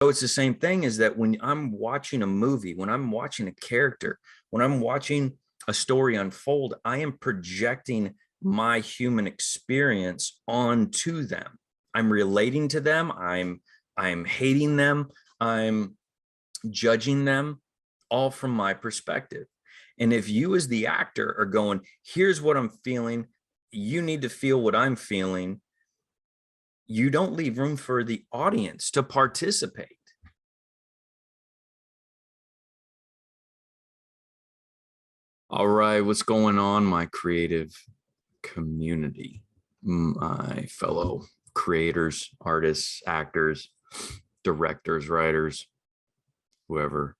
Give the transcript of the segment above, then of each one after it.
So it's the same thing, is that when I'm watching a movie, when I'm watching a character, when I'm watching a story unfold, I am projecting my human experience onto them. I'm relating to them. I'm hating them. I'm judging them, all from my perspective. And if you as the actor are going, here's what I'm feeling, you need to feel what I'm feeling, you don't leave room for the audience to participate. All right, what's going on, my creative community, my fellow creators, artists, actors, directors, writers, whoever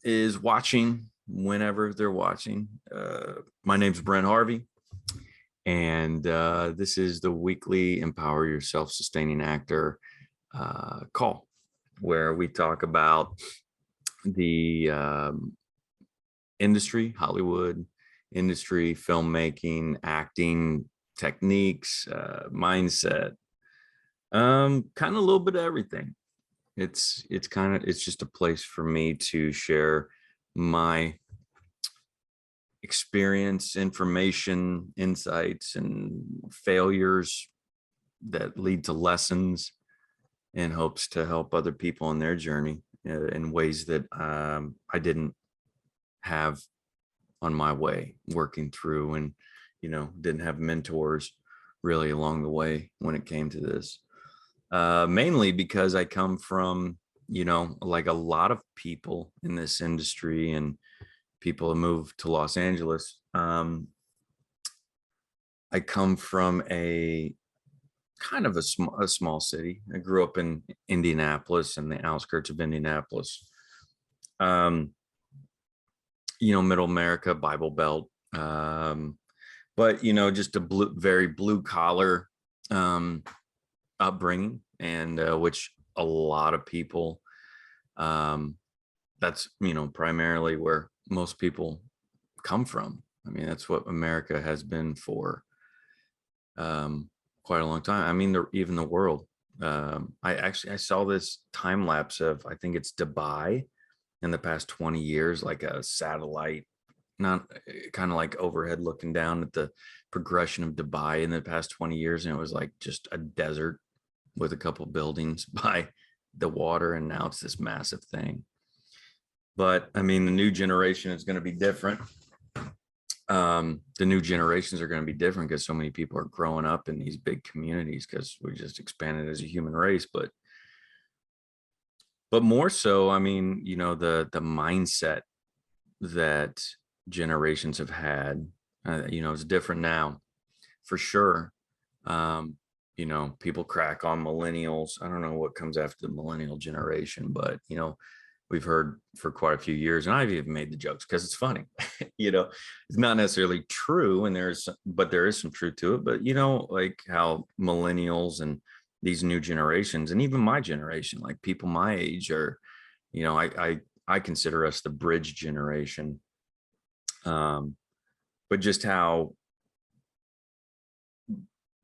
is watching, whenever they're watching. My name's Brent Harvey, and this is the weekly Empower Your Self-Sustaining Actor call, where we talk about the industry, Hollywood industry, filmmaking, acting techniques, mindset, kind of a little bit of everything. It's just a place for me to share my experience, information, insights, and failures that lead to lessons, in hopes to help other people on their journey in ways that I didn't have on my way working through, and didn't have mentors really along the way when it came to this. Mainly because I come from, like a lot of people in this industry and people who moved to Los Angeles. I come from a kind of a small city. I grew up in Indianapolis and the outskirts of Indianapolis. Middle America, Bible Belt. But just a very blue collar upbringing, and which a lot of people, that's primarily where most people come from. I mean, that's what America has been for quite a long time. I mean, even the world. I saw this time lapse of, I think it's Dubai, in the past 20 years, like a satellite, not kind of like overhead looking down at the progression of Dubai in the past 20 years. And it was like just a desert with a couple buildings by the water. And now it's this massive thing. But I mean, the new generation is going to be different. The new generations are going to be different because so many people are growing up in these big communities, because we just expanded as a human race. But more so, I mean, the mindset that generations have had, it's different now, for sure. People crack on millennials. I don't know what comes after the millennial generation, but we've heard for quite a few years, and I've even made the jokes because it's funny. It's not necessarily true, and there is some truth to it. But like how millennials and these new generations, and even my generation, like people my age, are, I consider us the bridge generation. But just how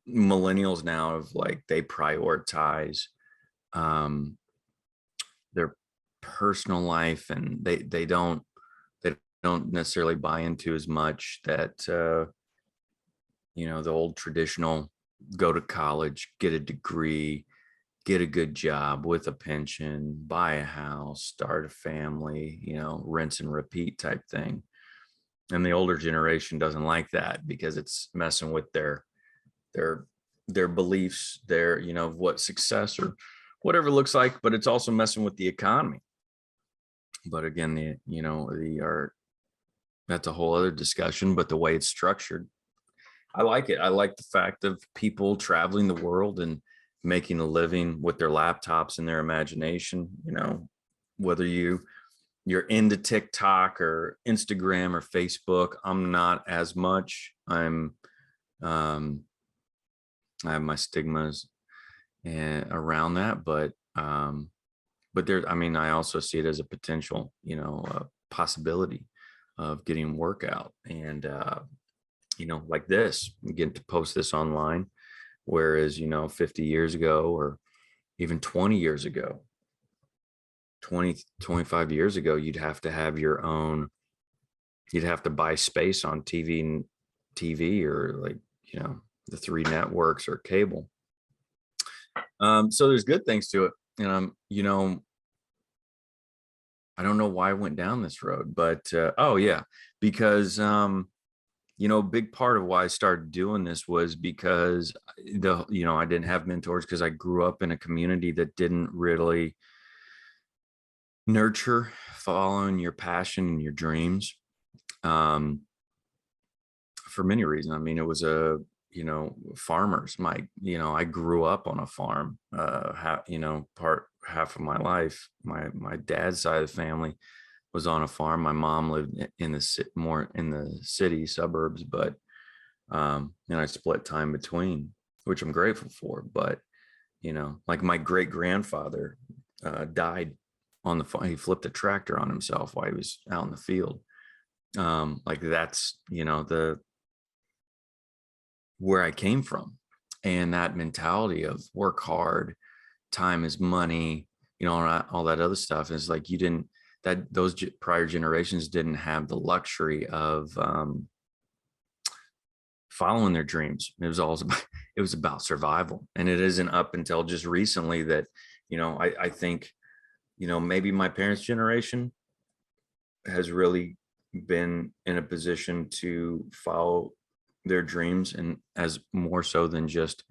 millennials now have, like, they prioritize their personal life, and they don't necessarily buy into as much that the old traditional, go to college, get a degree, get a good job with a pension, buy a house, start a family, rinse and repeat type thing. And the older generation doesn't like that, because it's messing with their beliefs, their, what success or whatever looks like, but it's also messing with the economy. But again, that's a whole other discussion. But the way it's structured, I like it. I like the fact of people traveling the world and making a living with their laptops and their imagination. Whether you're into TikTok or Instagram or Facebook, I'm not as much. I have my stigmas around that, but there, I mean, I also see it as a potential, a possibility of getting workout, and like this, getting to post this online. Whereas 50 years ago, or even 20 years ago, 25 years ago, you'd have to have your own, you'd have to buy space on TV or like, the three networks or cable. So there's good things to it. And I don't know why I went down this road, but oh yeah, because a big part of why I started doing this was because I didn't have mentors, because I grew up in a community that didn't really nurture following your passion and your dreams, for many reasons. I mean, it was farmers. I grew up on a farm, half of my life. My dad's side of the family was on a farm. My mom lived more in the city suburbs, but and I split time between, which I'm grateful for. But like my great grandfather died on the farm. He flipped a tractor on himself while he was out in the field. Like that's the where I came from, and that mentality of work hard, time is money, all that other stuff is like, those prior generations didn't have the luxury of following their dreams. It was about survival. And it isn't up until just recently that, I think, maybe my parents' generation has really been in a position to follow their dreams, and as more so than just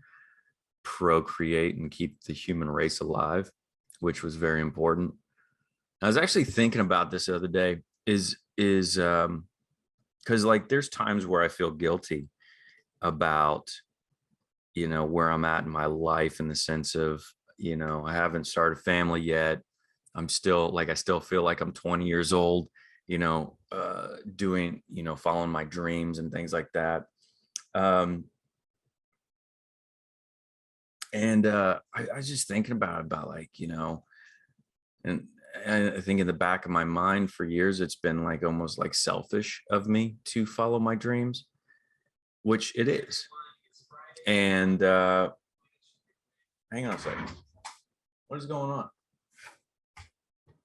procreate and keep the human race alive, which was very important. I was actually thinking about this the other day, is because like there's times where I feel guilty about where I'm at in my life, in the sense of I haven't started a family yet. I still feel like I'm 20 years old, doing following my dreams and things like that. And I was just thinking about like, and I think in the back of my mind for years, it's been like almost like selfish of me to follow my dreams, which it is. And hang on a second. What is going on?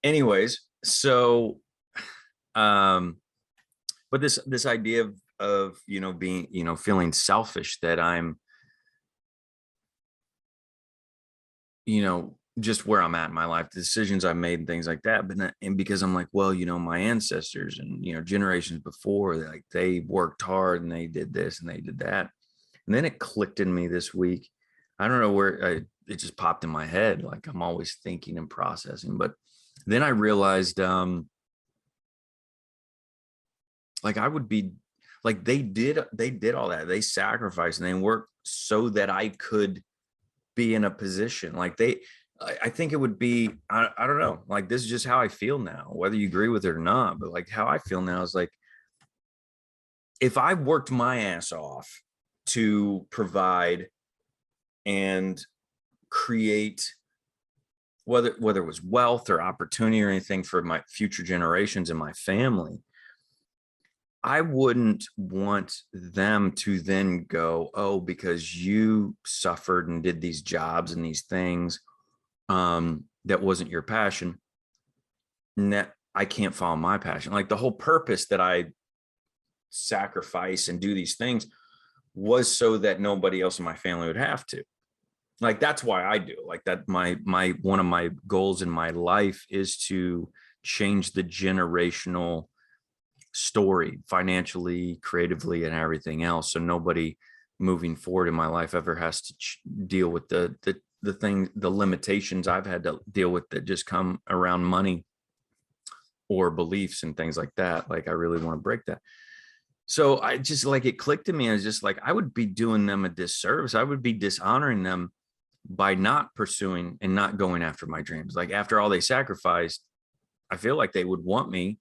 Anyways, so but this idea of being feeling selfish, that I'm just where I'm at in my life, the decisions I made and things like that. And because I'm like, well, my ancestors and generations before, like they worked hard and they did this and they did that. And then it clicked in me this week. I don't know where it just popped in my head. Like I'm always thinking and processing, but then I realized like I would be like, they did all that. They sacrificed and they worked so that I could be in a position like I think it would be, I don't know, like this is just how I feel now, whether you agree with it or not, but like how I feel now is like, if I worked my ass off to provide and create, whether it was wealth or opportunity or anything for my future generations and my family, I wouldn't want them to then go, oh, because you suffered and did these jobs and these things, that wasn't your passion, and that I can't follow my passion. Like the whole purpose that I sacrifice and do these things was so that nobody else in my family would have to. Like that's why I do like that. My one of my goals in my life is to change the generational story, financially, creatively, and everything else, so nobody moving forward in my life ever has to deal with the limitations I've had to deal with that just come around money or beliefs and things like that. Like I really want to break that. So I just like, it clicked to me. I was just like, I would be doing them a disservice. I would be dishonoring them by not pursuing and not going after my dreams. Like after all they sacrificed, I feel like they would want me.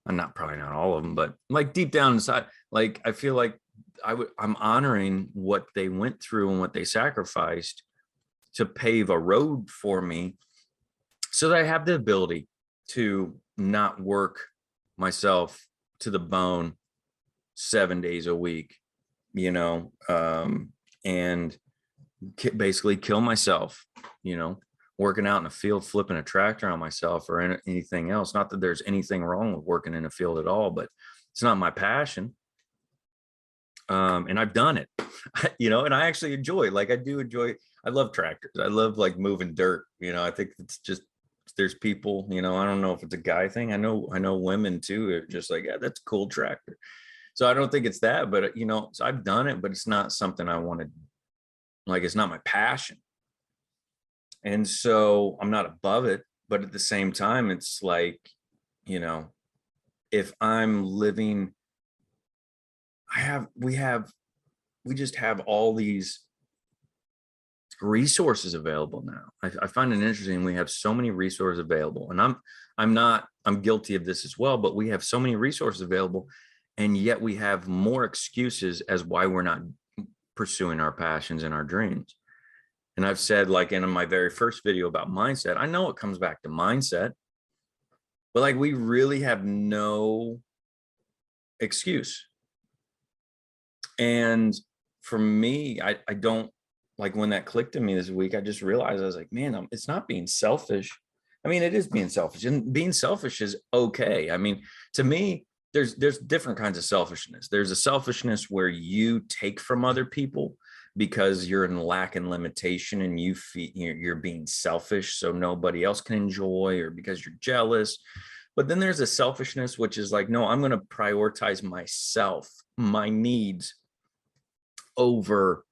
I'm probably not all of them, but like deep down inside, like I feel like I'm honoring what they went through and what they sacrificed to pave a road for me, so that I have the ability to not work myself to the bone 7 days a week, and basically kill myself, working out in a field, flipping a tractor on myself or anything else. Not that there's anything wrong with working in a field at all, but it's not my passion. And I've done it, you know, and I actually enjoy, like, I love tractors. I love like moving dirt. You know, I think it's just, there's people, you know, I don't know if it's a guy thing. I know women too are just like, yeah, that's a cool tractor. So I don't think it's that, but you know, so I've done it, but it's not something I wanted. Like, it's not my passion. And so I'm not above it, but at the same time, it's like, you know, if I'm living, we just have all these resources available now. I find it interesting. We have so many resources available, and I'm guilty of this as well, but we have so many resources available, and yet we have more excuses as why we're not pursuing our passions and our dreams. And I've said, like in my very first video about mindset, I know it comes back to mindset, but like we really have no excuse. And for me, I don't, like, when that clicked in me this week, I just realized, I was like, man, it's not being selfish. I mean, it is being selfish, and being selfish is okay. I mean, to me, there's different kinds of selfishness. There's a selfishness where you take from other people because you're in lack and limitation, and you're being selfish so nobody else can enjoy, or because you're jealous. But then there's a selfishness which is like, no, I'm going to prioritize myself, my needs, over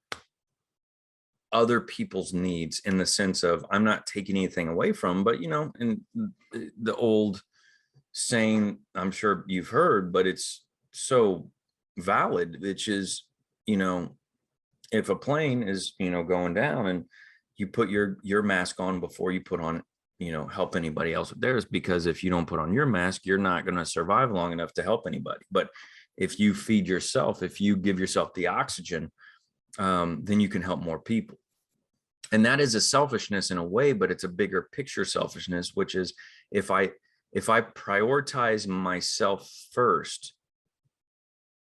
other people's needs, in the sense of I'm not taking anything away from, but you know, and the old saying, I'm sure you've heard, but it's so valid, which is, you know, if a plane is, you know, going down, and you put your mask on before you put on, you know, help anybody else with theirs, because if you don't put on your mask, you're not going to survive long enough to help anybody. But if you feed yourself, if you give yourself the oxygen, then you can help more people. And that is a selfishness in a way, but it's a bigger picture selfishness, which is if I prioritize myself first,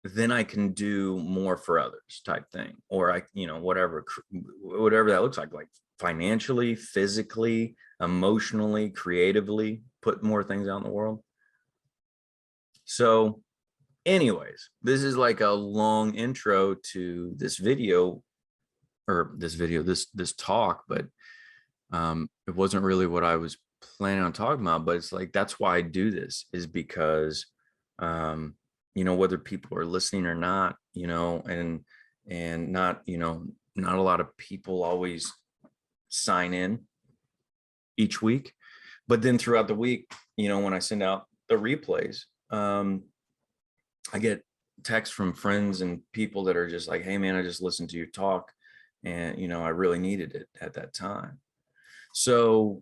then I can do more for others, type thing. Or I, you know, whatever that looks like financially, physically, emotionally, creatively, put more things out in the world. So anyways, this is like a long intro to this video, or this talk, but it wasn't really what I was planning on talking about. But it's like, that's why I do this, is because you know, whether people are listening or not, you know, and not, you know, not a lot of people always sign in each week, but then throughout the week, you know, when I send out the replays, I get texts from friends and people that are just like, hey man, I just listened to your talk, and you know, I really needed it at that time. So,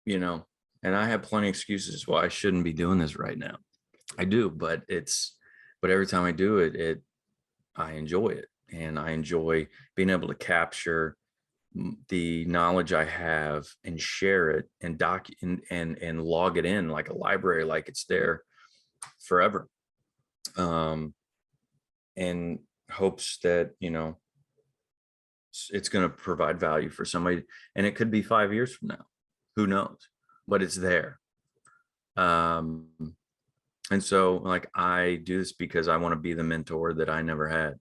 you know, and I have plenty of excuses why I shouldn't be doing this right now. I do, but every time I do it, I enjoy it, and I enjoy being able to capture the knowledge I have and share it and and log it in like a library, like it's there forever. And hopes that, you know, it's going to provide value for somebody, and it could be 5 years from now, who knows, but it's there. And so like, I do this because I want to be the mentor that I never had.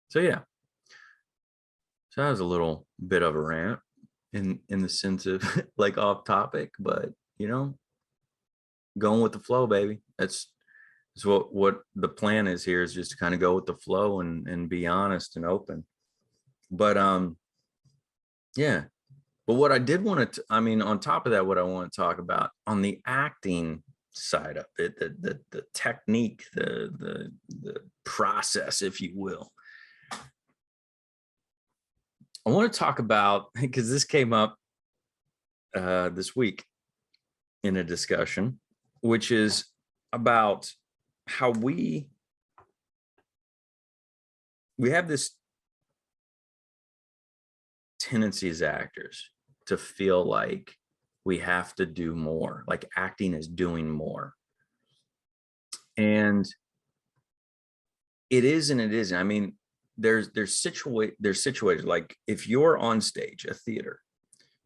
So yeah, so that was a little bit of a rant in the sense of like off topic, but you know, going with the flow, baby. That's what the plan is here, is just to kind of go with the flow and be honest and open. But yeah. But what I did want to, I mean, on top of that, what I want to talk about on the acting side of it, the technique, the process, if you will. I want to talk about, because this came up this week in a discussion, which is about how we have this tendency as actors to feel like we have to do more, like acting is doing more. And it is and it isn't. I mean, there's situated like if you're on stage, a theater,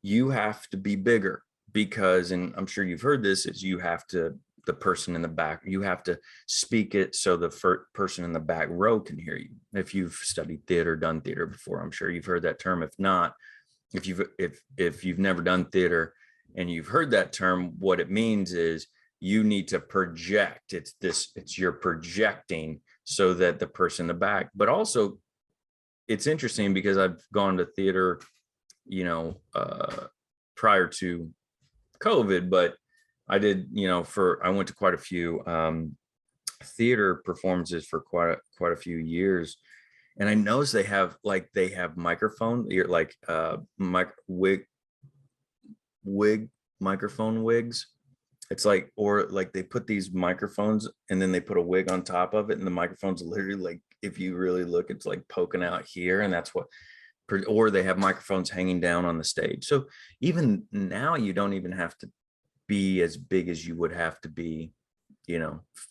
you have to be bigger because, and I'm sure you've heard this, is you have to, the person in the back, you have to speak it so the person in the back row can hear you. If you've studied theater, done theater before, I'm sure you've heard that term. If not, if you've never done theater and you've heard that term, what it means is you need to project. It's you're projecting so that the person in the back, but also it's interesting because I've gone to theater, prior to COVID, but I did, I went to quite a few theater performances for quite a few years. And I noticed they have microphone, you're like wig microphone wigs. It's like, or like they put these microphones and then they put a wig on top of it, and the microphone's literally like, if you really look, it's like poking out here, and that's what, or they have microphones hanging down on the stage. So even now you don't even have to be as big as you would have to be,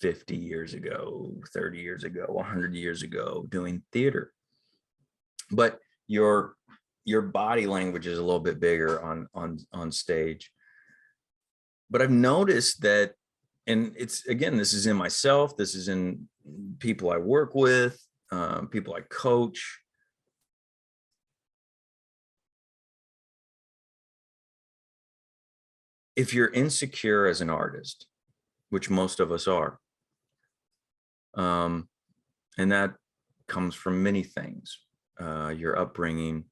50 years ago, 30 years ago, 100 years ago doing theater. But your body language is a little bit bigger on stage. But I've noticed that, and it's, again, this is in myself, this is in people I work with, people I coach. If you're insecure as an artist, which most of us are, and that comes from many things, your upbringing,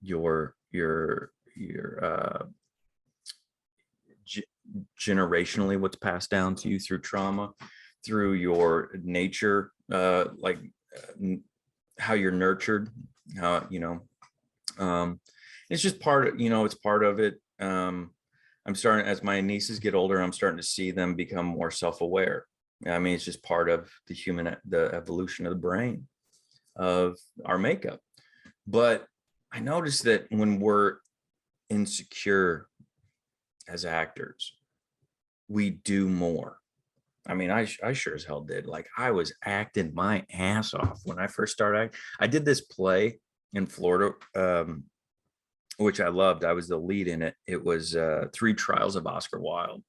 your generationally, what's passed down to you through trauma, through your nature, how you're nurtured, how, it's just part of, it's part of it. I'm starting, as my nieces get older, I'm starting to see them become more self-aware. I mean, it's just part of the evolution of the brain, of our makeup. But I noticed that when we're insecure as actors, we do more. I mean, I sure as hell did. Like, I was acting my ass off when I first started. I did this play in Florida, which I loved. I was the lead in it. It was 3 Trials of Oscar Wilde,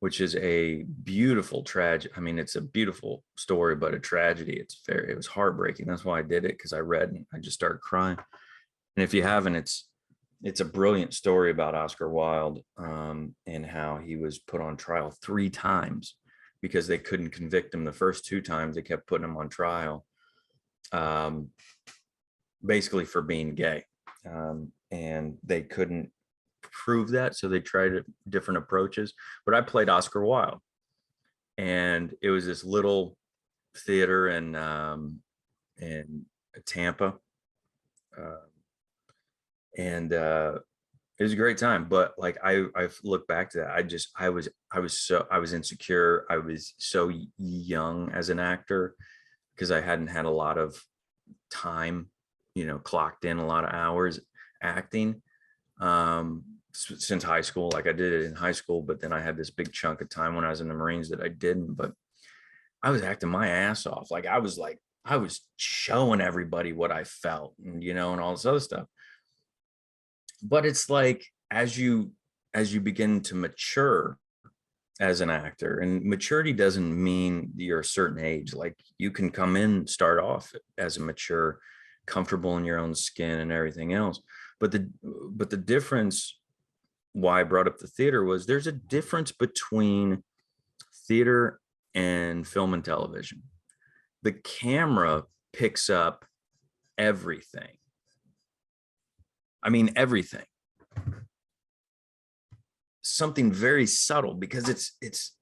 which is a beautiful tragedy. I mean, it's a beautiful story, but a tragedy. It was heartbreaking. That's why I did it, because I read and I just started crying. And if you haven't, it's a brilliant story about Oscar Wilde, and how he was put on trial 3 times because they couldn't convict him the first 2 times. They kept putting him on trial, basically for being gay. And they couldn't prove that, so they tried different approaches. But I played Oscar Wilde, and it was this little theater in Tampa, and it was a great time. But like, I've looked back to that, I was insecure. I was so young as an actor because I hadn't had a lot of time, clocked in a lot of hours acting since high school. Like, I did it in high school, but then I had this big chunk of time when I was in the Marines that I didn't. But I was acting my ass off. I was showing everybody what I felt, and and all this other stuff. But it's like, as you begin to mature as an actor, and maturity doesn't mean you're a certain age. Like, you can come in, start off as a mature, comfortable in your own skin and everything else. But the difference, why I brought up the theater, was there's a difference between theater and film and television. The camera picks up everything. I mean, everything. Something very subtle, because it's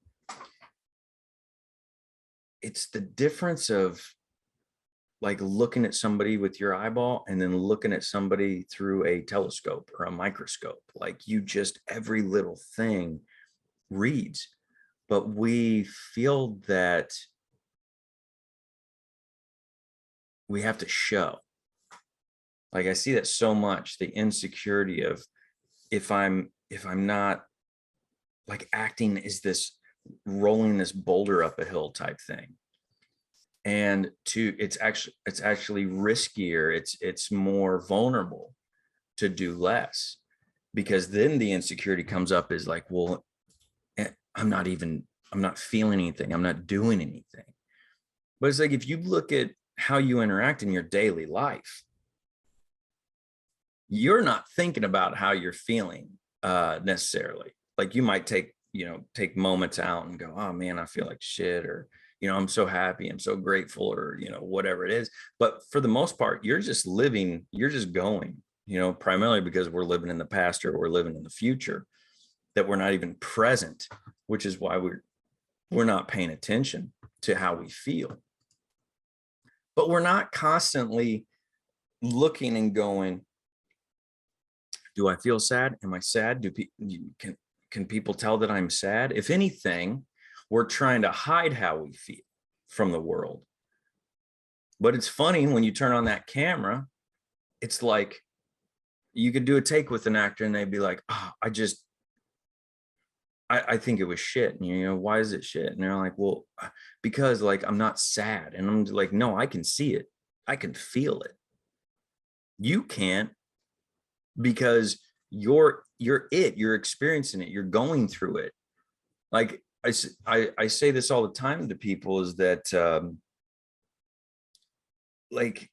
the difference of like looking at somebody with your eyeball and then looking at somebody through a telescope or a microscope. Like, every little thing reads. But we feel that we have to show. Like, I see that so much, the insecurity of, if I'm not, like, acting is this rolling this boulder up a hill type thing. And it's actually riskier. It's more vulnerable to do less, because then the insecurity comes up is like, well, I'm not feeling anything. I'm not doing anything. But it's like, if you look at how you interact in your daily life, you're not thinking about how you're feeling necessarily. Like, you might take moments out and go, oh man, I feel like shit, or, I'm so happy, I'm so grateful, or, whatever it is. But for the most part, you're just living, you're just going, primarily because we're living in the past, or we're living in the future, that we're not even present, which is why we're not paying attention to how we feel. But we're not constantly looking and going, do I feel sad? Am I sad? Can people tell that I'm sad? If anything, we're trying to hide how we feel from the world. But it's funny, when you turn on that camera, it's like you could do a take with an actor and they'd be like, oh, I think it was shit. And why is it shit? And they're like, well, because like, I'm not sad. And I'm like, no, I can see it. I can feel it. You can't, because you're experiencing it. You're going through it. Like I say this all the time to people, is that, like,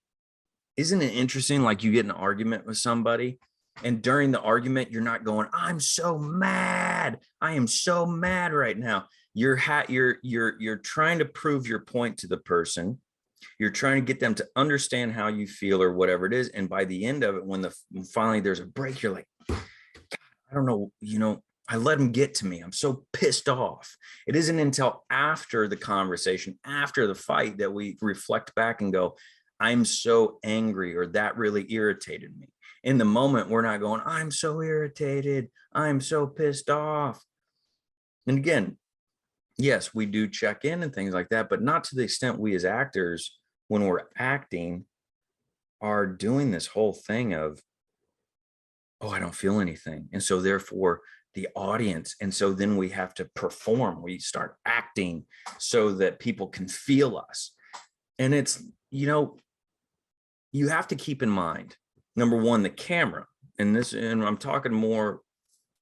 isn't it interesting? Like, you get in an argument with somebody, and during the argument, you're not going, I'm so mad. I am so mad right now. You're trying to prove your point to the person. You're trying to get them to understand how you feel, or whatever it is. And by the end of it, when finally there's a break, you're like, God, I don't know, I let him get to me. I'm so pissed off. It isn't until after the conversation, after the fight, that we reflect back and go, I'm so angry, or that really irritated me. In the moment, we're not going, I'm so irritated, I'm so pissed off. And again, yes, we do check in and things like that, but not to the extent we as actors, when we're acting, are doing this whole thing of, oh, I don't feel anything. And so therefore the audience, and so then we have to perform, we start acting so that people can feel us. And it's, you have to keep in mind, number one, the camera, and I'm talking more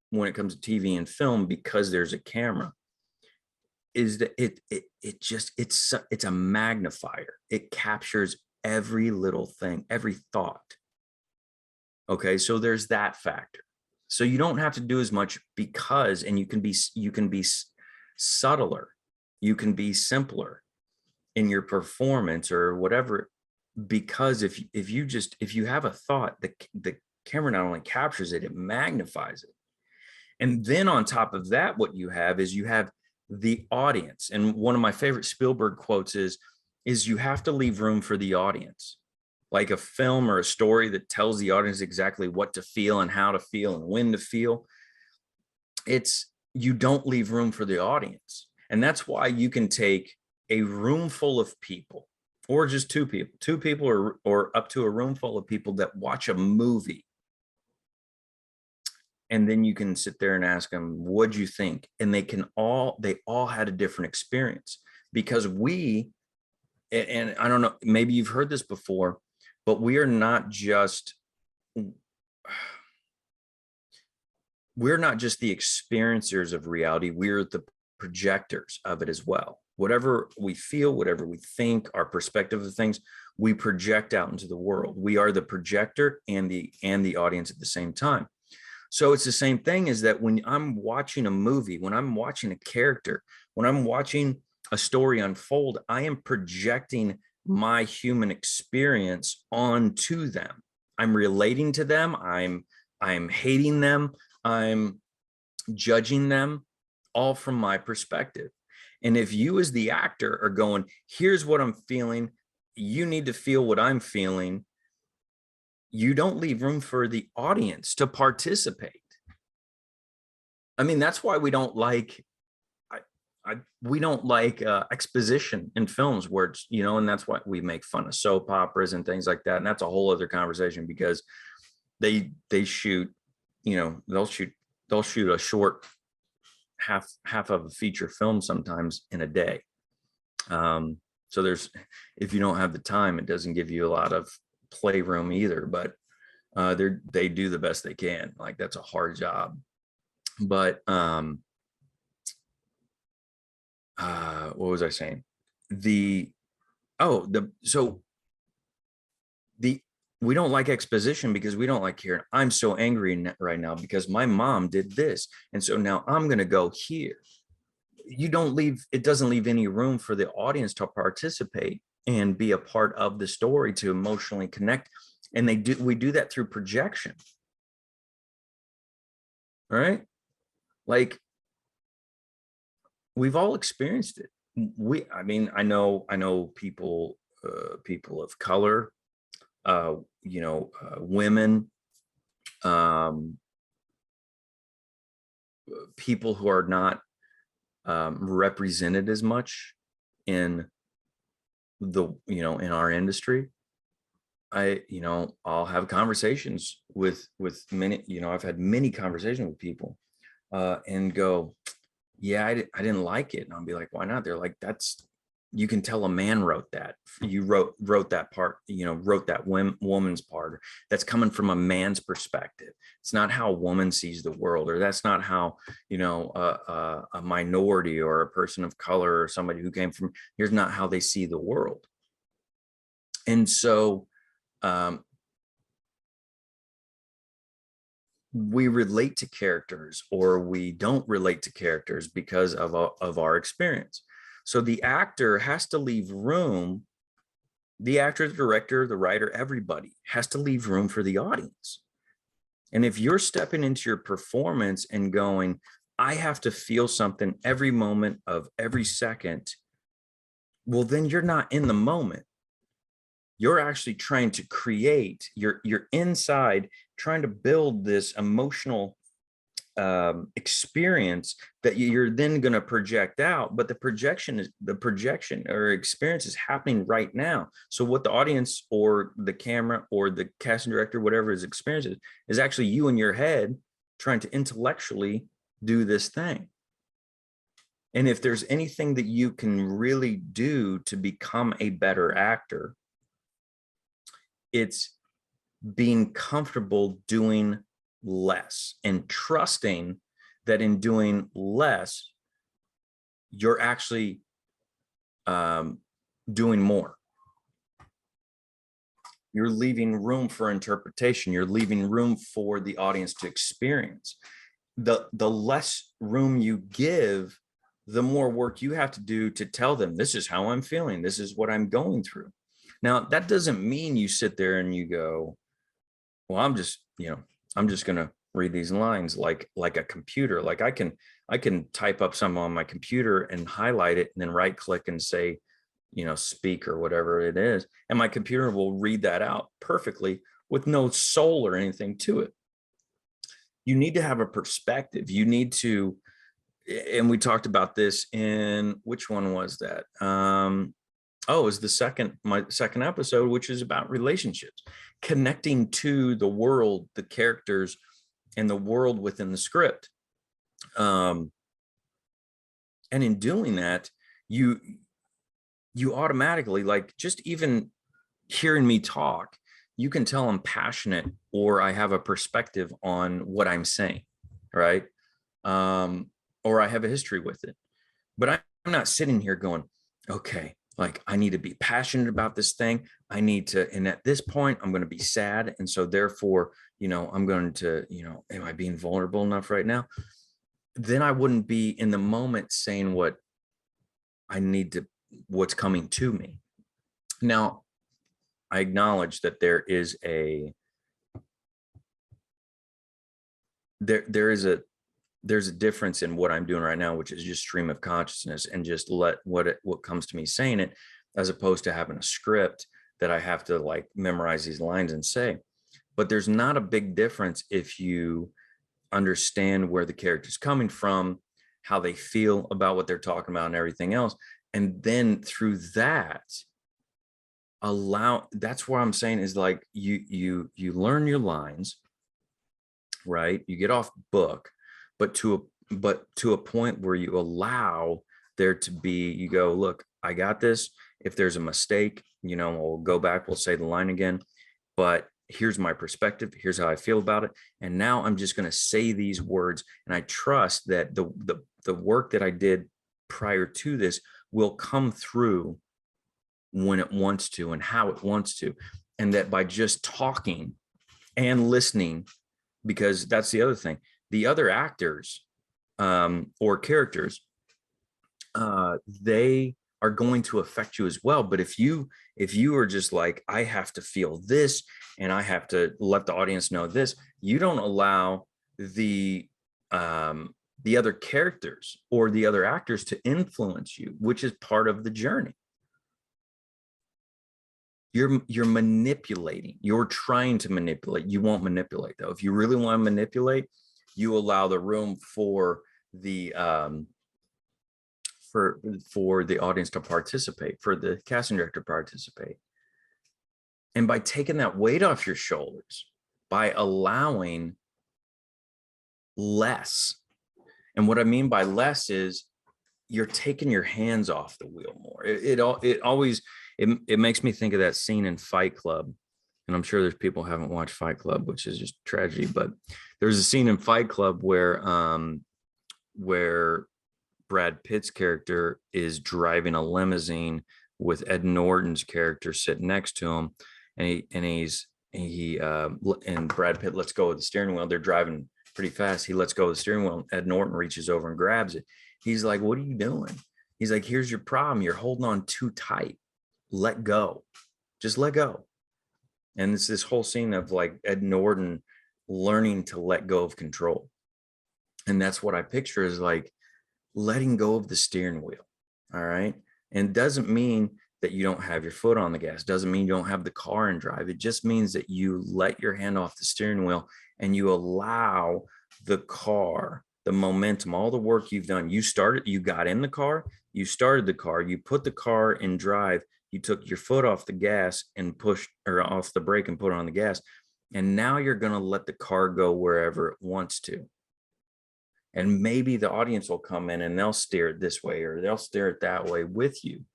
when it comes to TV and film, because there's a camera, is that it's a magnifier. It captures every little thing, every thought. Okay, so there's that factor. So you don't have to do as much, and you can be subtler, you can be simpler in your performance or whatever, because if you have a thought, the camera not only captures it, it magnifies it. And then on top of that, what you have is you have the audience. And one of my favorite Spielberg quotes is you have to leave room for the audience. Like a film or a story that tells the audience exactly what to feel and how to feel and when to feel, you don't leave room for the audience. And that's why you can take a room full of people, or just two people, or up to a room full of people that watch a movie. And then you can sit there and ask them, what'd you think? And they all had a different experience, because and I don't know, maybe you've heard this before, but we're not just the experiencers of reality. We're the projectors of it as well. Whatever we feel, whatever we think, our perspective of things, we project out into the world. We are the projector and the audience at the same time. So it's the same thing, is that when I'm watching a movie, when I'm watching a character, when I'm watching a story unfold, I am projecting my human experience onto them. I'm relating to them. I'm hating them. I'm judging them, all from my perspective. And if you as the actor are going, here's what I'm feeling, you need to feel what I'm feeling, you don't leave room for the audience to participate. I mean, that's why we don't like exposition in films, where it's, and that's why we make fun of soap operas and things like that. And that's a whole other conversation, because they shoot, they'll shoot a short half of a feature film sometimes in a day. So if you don't have the time, it doesn't give you a lot of playroom either, but they do the best they can. Like, that's a hard job. But what was I saying? We don't like exposition because we don't like hearing, I'm so angry right now because my mom did this, and so now I'm going to go here. It doesn't leave any room for the audience to participate and be a part of the story, to emotionally connect. And we do that through projection. All right. Like, we've all experienced it. I know people of color, women, people who are not represented as much in in our industry. I'll have conversations with many, I've had many conversations with people and go, yeah, I didn't like it. And I'll be like, why not? They're like, you can tell a man wrote that. You wrote that part, wrote that woman's part. That's coming from a man's perspective. It's not how a woman sees the world, or that's not how, a minority or a person of color or somebody who came from, here's not how they see the world. And so we relate to characters, or we don't relate to characters because of our experience. So the actor has to leave room, the actor, the director, the writer, everybody has to leave room for the audience. And if you're stepping into your performance and going, I have to feel something every moment of every second, well, then you're not in the moment. You're actually trying to create, you're inside trying to build this emotional experience that you're then going to project out. But the projection or experience is happening right now. So what the audience or the camera or the casting director, whatever his experience is actually you in your head trying to intellectually do this thing. And if there's anything that you can really do to become a better actor, it's being comfortable doing less and trusting that in doing less, you're actually doing more. You're leaving room for interpretation. You're leaving room for the audience to experience. The less room you give, the more work you have to do to tell them, this is how I'm feeling. This is what I'm going through. Now, that doesn't mean you sit there and you go, well, I'm just going to read these lines like a computer. Like I can type up some on my computer and highlight it and then right click and say, speak or whatever it is. And my computer will read that out perfectly with no soul or anything to it. You need to have a perspective. You need to, and we talked about this in, which one was that? It was my second episode, which is about relationships, connecting to the world, the characters, and the world within the script. And in doing that, you automatically, like, just even hearing me talk, you can tell I'm passionate or I have a perspective on what I'm saying, right? Or I have a history with it. But I'm not sitting here going, okay, like, I need to be passionate about this thing. I need to, and at this point, I'm going to be sad. And so therefore, I'm going to, am I being vulnerable enough right now? Then I wouldn't be in the moment saying what I need to, what's coming to me. Now, I acknowledge that there's a difference in what I'm doing right now, which is just stream of consciousness and just let what comes to me saying it, as opposed to having a script that I have to like memorize these lines and say. But there's not a big difference if you understand where the character's coming from, how they feel about what they're talking about and everything else. And then through that, that's what I'm saying is, like, you learn your lines, right? You get off book, but to a point where you allow there to be, you go, look, I got this. If there's a mistake, we'll go back, we'll say the line again, but here's my perspective, here's how I feel about it, and now I'm just going to say these words, and I trust that the work that I did prior to this will come through when it wants to and how it wants to, and that by just talking and listening, because that's the other thing, the other actors or characters, they are going to affect you as well. But if you are just like, I have to feel this and I have to let the audience know this, you don't allow the other characters or the other actors to influence you, which is part of the journey. You're manipulating, you're trying to manipulate. You won't manipulate though. If you really want to manipulate, you allow the room for the for the audience to participate, for the casting director to participate. And by taking that weight off your shoulders, by allowing less, and what I mean by less is you're taking your hands off the wheel more. It makes me think of that scene in Fight Club. And I'm sure there's people who haven't watched Fight Club, which is just tragedy. But there's a scene in Fight Club where Brad Pitt's character is driving a limousine with Ed Norton's character sitting next to him, and Brad Pitt lets go of the steering wheel. They're driving pretty fast. He lets go of the steering wheel. Ed Norton reaches over and grabs it. He's like, "What are you doing?" He's like, "Here's your problem. You're holding on too tight. Let go. Just let go." And it's this whole scene of like Ed Norton learning to let go of control. And that's what I picture is like letting go of the steering wheel. All right. And it doesn't mean that you don't have your foot on the gas. It doesn't mean you don't have the car and drive. It just means that you let your hand off the steering wheel and you allow the car, the momentum, all the work you've done. You got in the car, you started the car, you put the car in drive, you took your foot off the gas and pushed, or off the brake and put it on the gas. And now you're going to let the car go wherever it wants to. And maybe the audience will come in and they'll steer it this way or they'll steer it that way with you.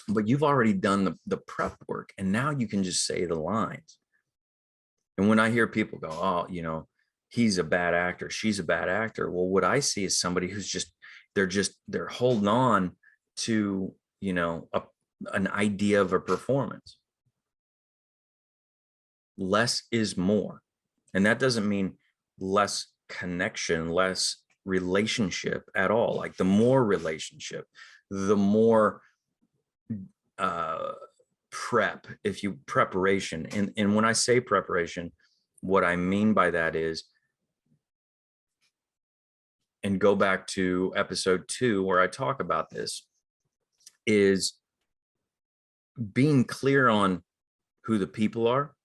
But you've already done the prep work, and now you can just say the lines. And when I hear people go, "Oh, he's a bad actor, she's a bad actor." Well, what I see is somebody who's they're holding on to, an idea of a performance. Less is more. And that doesn't mean less connection, less relationship at all. Like the more relationship, the more preparation. And when I say preparation, what I mean by that is, and go back to episode 2 where I talk about this, is being clear on who the people are,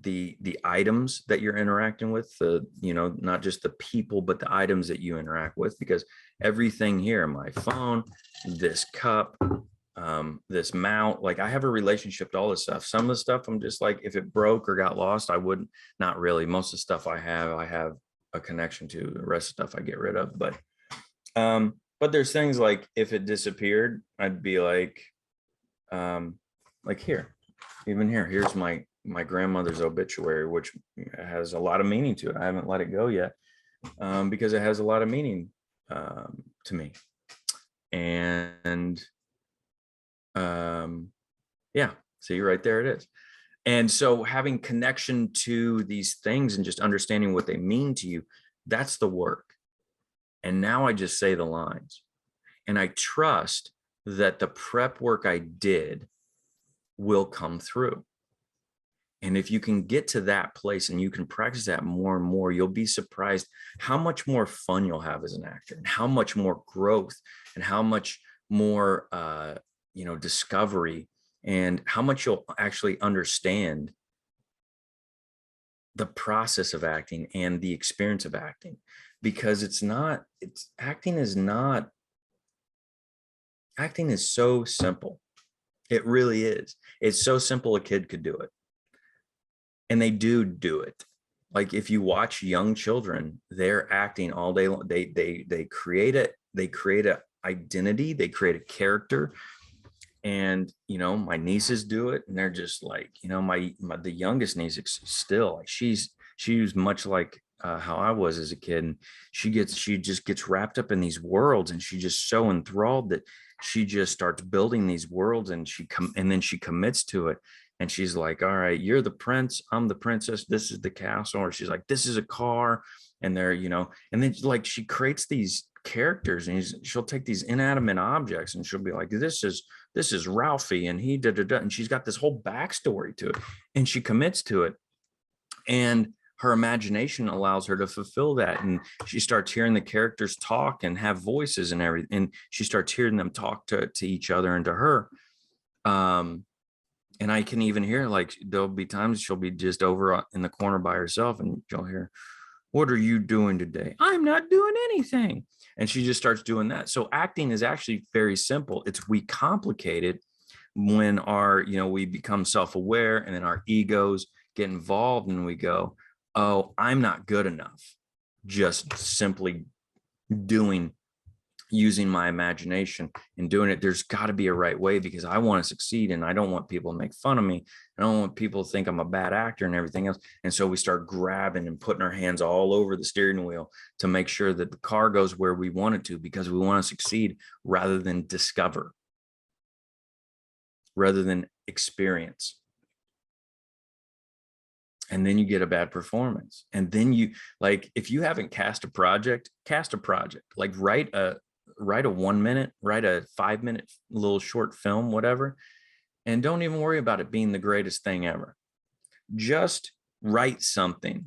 the items that you're interacting with, not just the people, but the items that you interact with, because everything here, my phone, this cup, this mount, like I have a relationship to all this stuff. Some of the stuff I'm just like, if it broke or got lost, I wouldn't, not really. Most of the stuff I have a connection to. The rest of the stuff I get rid of. But there's things like if it disappeared, I'd be like here, even here's my grandmother's obituary, which has a lot of meaning to it. I haven't let it go yet because it has a lot of meaning to me. And see, right there it is. And so having connection to these things and just understanding what they mean to you, that's the work. And now I just say the lines, and I trust that the prep work I did will come through. And if you can get to that place and you can practice that more and more, you'll be surprised how much more fun you'll have as an actor, and how much more growth, and how much more discovery, and how much you'll actually understand the process of acting and the experience of acting. Because acting is so simple. It really is. It's so simple a kid could do it. And they do it. Like if you watch young children, they're acting all day long. They create a identity, they create a character, And my nieces do it, and they're just like, the youngest niece still, like, she was much like how I was as a kid, and she just gets wrapped up in these worlds, and she's just so enthralled that she just starts building these worlds, and and then she commits to it, and she's like, all right, you're the prince, I'm the princess, this is the castle, or she's like, this is a car, and they're, and then like she creates these characters, and she'll take these inanimate objects, and she'll be like, this is Ralphie, and he and she's got this whole backstory to it, and she commits to it, and her imagination allows her to fulfill that, and she starts hearing the characters talk and have voices and everything, and she starts hearing them talk to each other and to her. And I can even hear, like, there'll be times she'll be just over in the corner by herself, and you'll hear, what are you doing today? I'm not doing anything. And she just starts doing that. So acting is actually very simple. We complicate it when we become self-aware, and then our egos get involved, and we go, oh, I'm not good enough. Just simply using my imagination and doing it. There's got to be a right way, because I want to succeed, and I don't want people to make fun of me. I don't want people to think I'm a bad actor and everything else. And so we start grabbing and putting our hands all over the steering wheel to make sure that the car goes where we want it to, because we want to succeed rather than discover, rather than experience. And then you get a bad performance. And then like, if you haven't cast a project, like write a 1 minute, write a 5 minute little short film, whatever. And don't even worry about it being the greatest thing ever. Just write something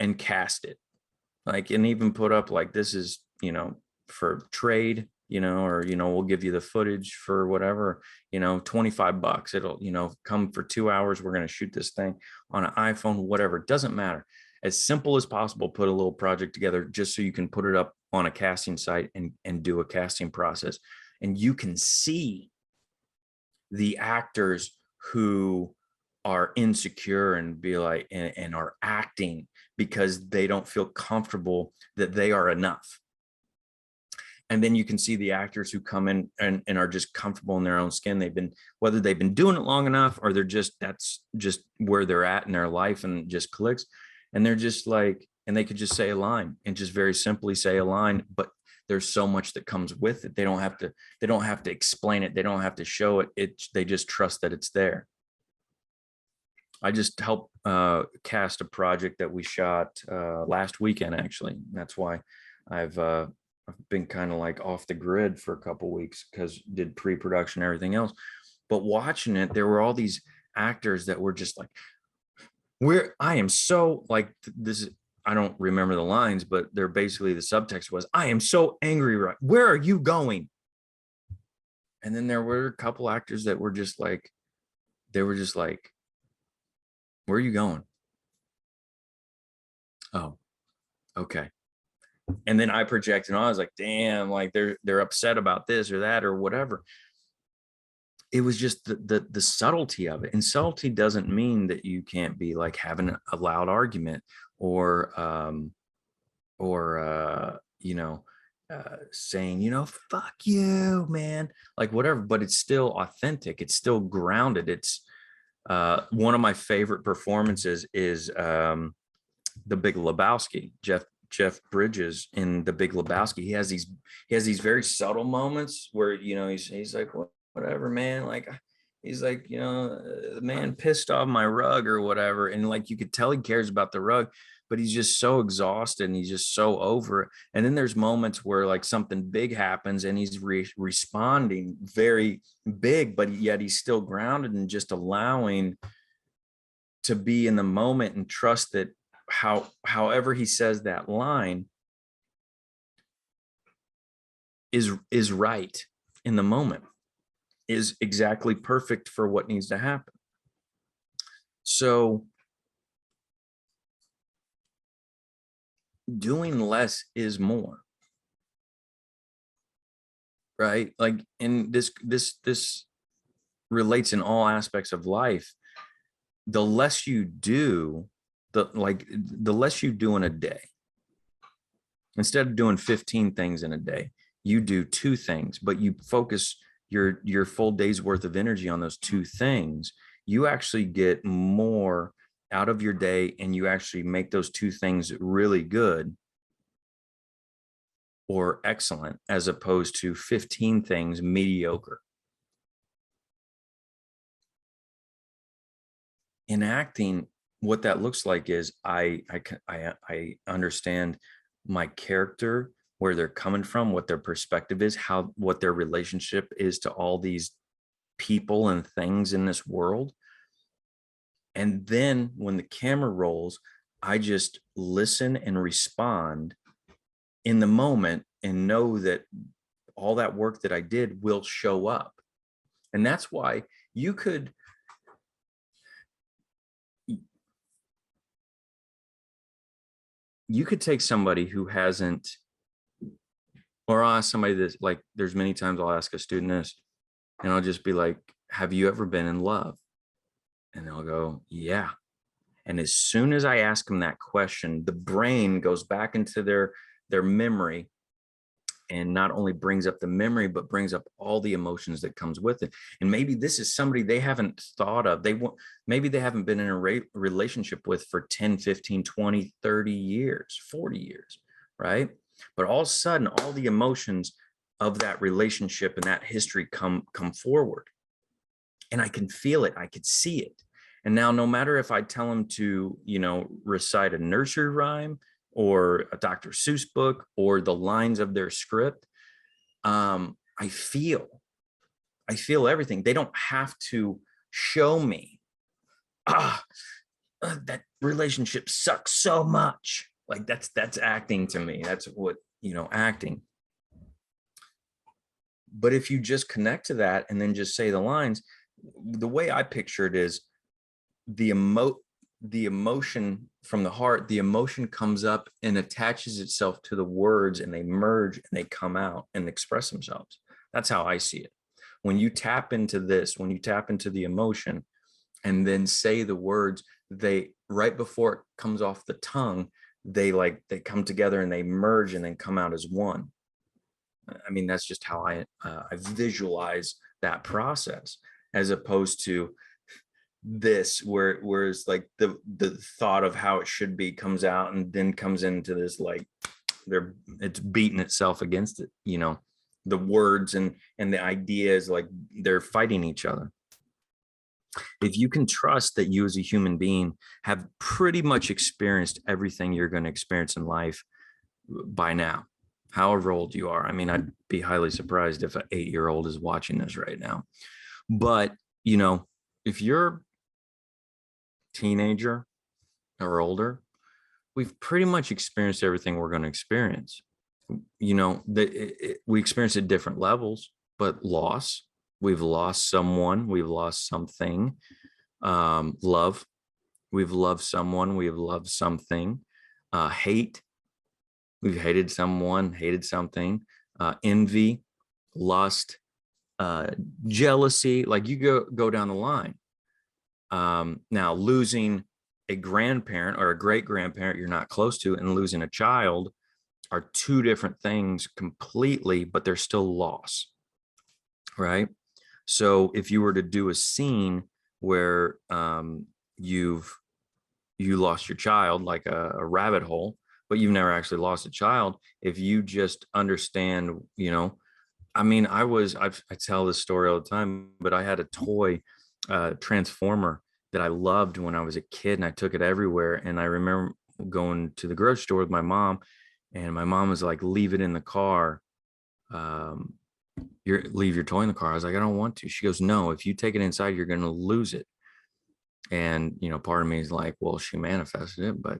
and cast it. Like, and even put up, like, this is, for trade, or, we'll give you the footage for whatever, $25. It'll, come for 2 hours. We're going to shoot this thing on an iPhone, whatever. It doesn't matter. As simple as possible, put a little project together just so you can put it up on a casting site and do a casting process. And you can see the actors who are insecure and be like, and are acting because they don't feel comfortable that they are enough. And then you can see the actors who come in and are just comfortable in their own skin. Whether they've been doing it long enough, or that's just where they're at in their life, and it just clicks. And they're just like, and they could just say a line, and just very simply say a line, but there's so much that comes with it. They don't have to explain it. They don't have to show it. They just trust that it's there. I just helped cast a project that we shot last weekend, actually. That's why I've been kind of like off the grid for a couple of weeks, because did pre-production and everything else. But watching it, there were all these actors that were just like, I am so like this. I don't remember the lines, but they're basically, the subtext was, I am so angry. Right? Where are you going? And then there were a couple actors that were just like, where are you going? Oh, okay. And then I projected, and I was like, damn, like they're upset about this or that or whatever. It was just the subtlety of it. And subtlety doesn't mean that you can't be like having a loud argument, or saying, fuck you, man, like whatever, but it's still authentic. It's still grounded. It's one of my favorite performances is The Big Lebowski. Jeff Bridges in The Big Lebowski. He has these very subtle moments where, he's like, whatever, man. Like, he's like, the man pissed off my rug or whatever. And like, you could tell he cares about the rug, but he's just so exhausted and he's just so over it. And then there's moments where like something big happens and he's responding very big, but yet he's still grounded and just allowing to be in the moment and trust that however he says that line is right in the moment, is exactly perfect for what needs to happen. So doing less is more, right? Like, and this relates in all aspects of life. The less you do, the less you do in a day. Instead of doing 15 things in a day, you do 2 things, but you focus your full day's worth of energy on those two things, you actually get more out of your day, and you actually make those two things really good or excellent, as opposed to 15 things mediocre. In acting, what that looks like is I understand my character, where they're coming from, what their perspective is, what their relationship is to all these people and things in this world. And then when the camera rolls, I just listen and respond in the moment, and know that all that work that I did will show up. And that's why you could take somebody who hasn't, or I'll ask somebody this, like there's many times I'll ask a student this, and I'll just be like, have you ever been in love? And they'll go, yeah. And as soon as I ask them that question, the brain goes back into their memory, and not only brings up the memory, but brings up all the emotions that comes with it. And maybe this is somebody they haven't thought of. Maybe they haven't been in a relationship with for 10, 15, 20, 30 years, 40 years, right? But all of a sudden, all the emotions of that relationship and that history come forward. And I can feel it. I could see it. And now, no matter if I tell them to, recite a nursery rhyme or a Dr. Seuss book or the lines of their script, I feel everything. They don't have to show me, that relationship sucks so much. Like that's acting to me. That's what, acting. But if you just connect to that and then just say the lines, the way I picture it is the emotion from the heart, the emotion comes up and attaches itself to the words, and they merge and they come out and express themselves. That's how I see it. When you tap into the emotion and then say the words, they, right before it comes off the tongue, they come together and they merge and then come out as one. I mean, that's just how I visualize that process, as opposed to this whereas like the thought of how it should be comes out and then comes into this, like it's beating itself against it, the words and the ideas, like they're fighting each other. If you can trust that you as a human being have pretty much experienced everything you're going to experience in life by now, however old you are. I mean, I'd be highly surprised if an 8-year-old is watching this right now. But, if you're teenager or older, we've pretty much experienced everything we're going to experience. We experience at different levels, but loss, we've lost someone, we've lost something. Love, we've loved someone, we've loved something. Hate, we've hated someone, hated something. Envy, lust, jealousy, like you go down the line. Now, losing a grandparent or a great grandparent you're not close to, and losing a child are two different things completely, but they're still loss, right? So if you were to do a scene where you lost your child, like a rabbit hole, but you've never actually lost a child, if you just understand, I mean, I tell this story all the time, but I had a toy Transformer that I loved when I was a kid, and I took it everywhere. And I remember going to the grocery store with my mom, and my mom was like, leave it in the car. Leave your toy in the car. I was like, I don't want to. She goes, no, if you take it inside, you're going to lose it. And, part of me is like, well, she manifested it, but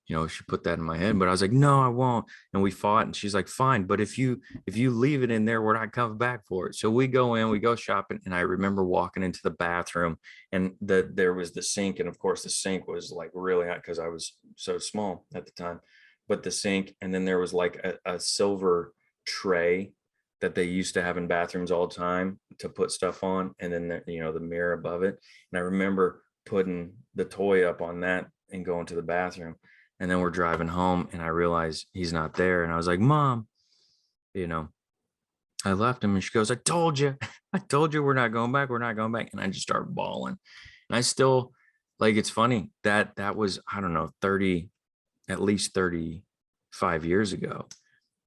she put that in my head. But I was like, no, I won't. And we fought, and she's like, fine, but if you leave it in there, we're not coming back for it. So we go shopping, and I remember walking into the bathroom, and there was the sink, and of course the sink was like really hot because I was so small at the time. But the sink, and then there was like a silver tray that they used to have in bathrooms all the time to put stuff on, and then the mirror above it. And I remember putting the toy up on that and going to the bathroom. And then we're driving home, and I realized he's not there. And I was like, Mom, I left him and she goes, I told you, I told you we're not going back. We're not going back. And I just started bawling. And I still like, it's funny that that was, I don't know, 30, at least 35 years ago.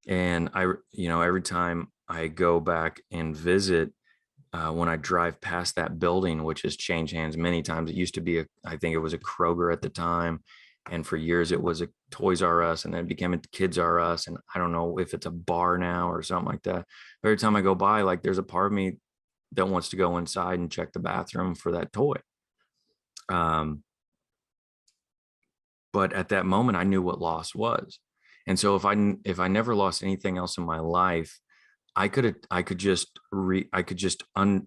And I, every time I go back and visit, when I drive past that building, which has changed hands many times, it used to be I think it was a Kroger at the time. And for years it was a Toys R Us, and then it became a Kids R Us. And I don't know if it's a bar now or something like that. Every time I go by, like there's a part of me that wants to go inside and check the bathroom for that toy. Um, but at that moment, I knew what loss was. And so if I never lost anything else in my life, I could just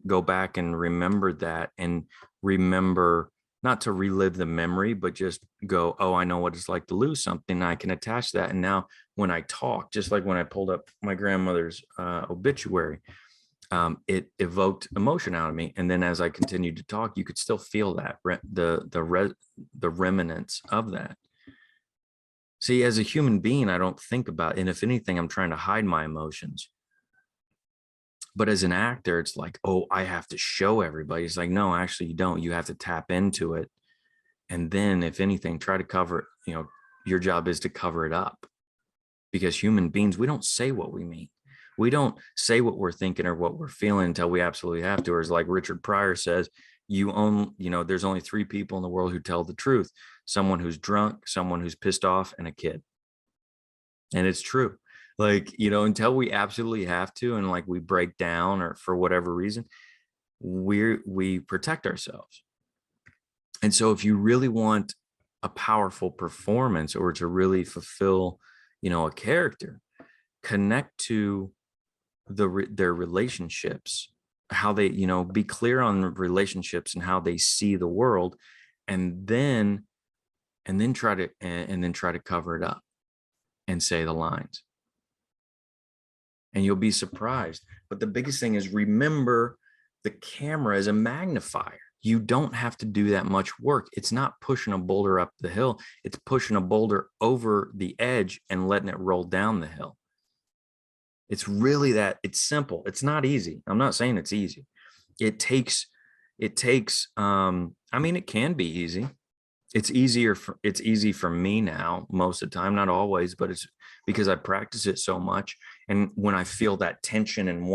go back and remember that, and remember, not to relive the memory, but just go, oh, I know what it's like to lose something. I can attach that. And now when I talk, just like when I pulled up my grandmother's obituary, it evoked emotion out of me. And then as I continued to talk, you could still feel that the remnants of that. See, as a human being, I don't think about, and if anything, I'm trying to hide my emotions. But as an actor, it's like, oh, I have to show everybody. It's like, no, actually, you don't. You have to tap into it. And then, if anything, try to cover it. Your job is to cover it up, because human beings, we don't say what we mean. We don't say what we're thinking or what we're feeling until we absolutely have to. Or as like Richard Pryor says, there's only three people in the world who tell the truth: someone who's drunk, someone who's pissed off, and a kid. And it's true. Like, until we absolutely have to, and like we break down or for whatever reason, we protect ourselves. And so if you really want a powerful performance, or to really fulfill, a character, connect to their relationships, how they, be clear on relationships and how they see the world, and then try to cover it up and say the lines. And you'll be surprised. But the biggest thing is, remember, the camera is a magnifier. You don't have to do that much work. It's not pushing a boulder up the hill. It's pushing a boulder over the edge and letting it roll down the hill. It's really that. It's simple. It's not easy. I'm not saying it's easy. It takes, it can be easy. It's easy for me now, most of the time, not always, but it's because I practice it so much. And when I feel that tension and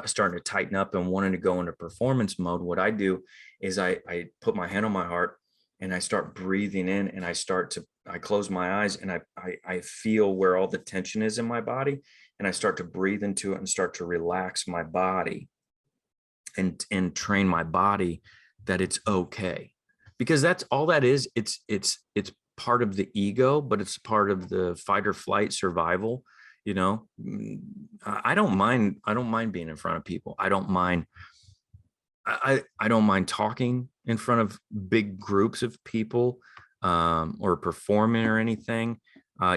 starting to tighten up and wanting to go into performance mode, what I do is I put my hand on my heart and I start breathing in, and I close my eyes, and I feel where all the tension is in my body. And I start to breathe into it and start to relax my body and train my body that it's okay. Because that's all that is. It's part of the ego, but it's part of the fight or flight survival. I don't mind being in front of people. I don't mind talking in front of big groups of people, or performing or anything.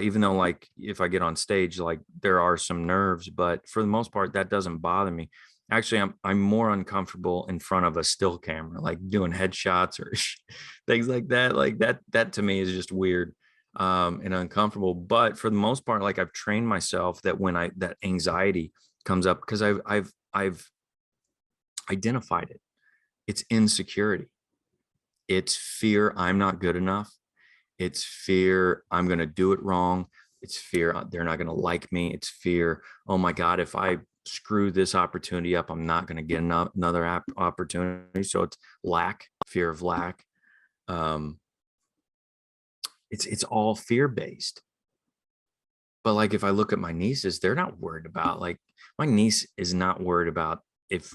Even though, like, if I get on stage, like, there are some nerves, but for the most part, that doesn't bother me. Actually, I'm more uncomfortable in front of a still camera, like doing headshots or things like that. Like that to me is just weird, and uncomfortable. But for the most part, like, I've trained myself that when that anxiety comes up, because I've identified it. It's insecurity. It's fear I'm not good enough. It's fear I'm going to do it wrong. It's fear they're not going to like me. It's fear, oh my God, if I screw this opportunity up, I'm not going to get another opportunity. So it's fear of lack. It's all fear based. But like, if I look at my nieces, they're not worried about, like, my niece is not worried about if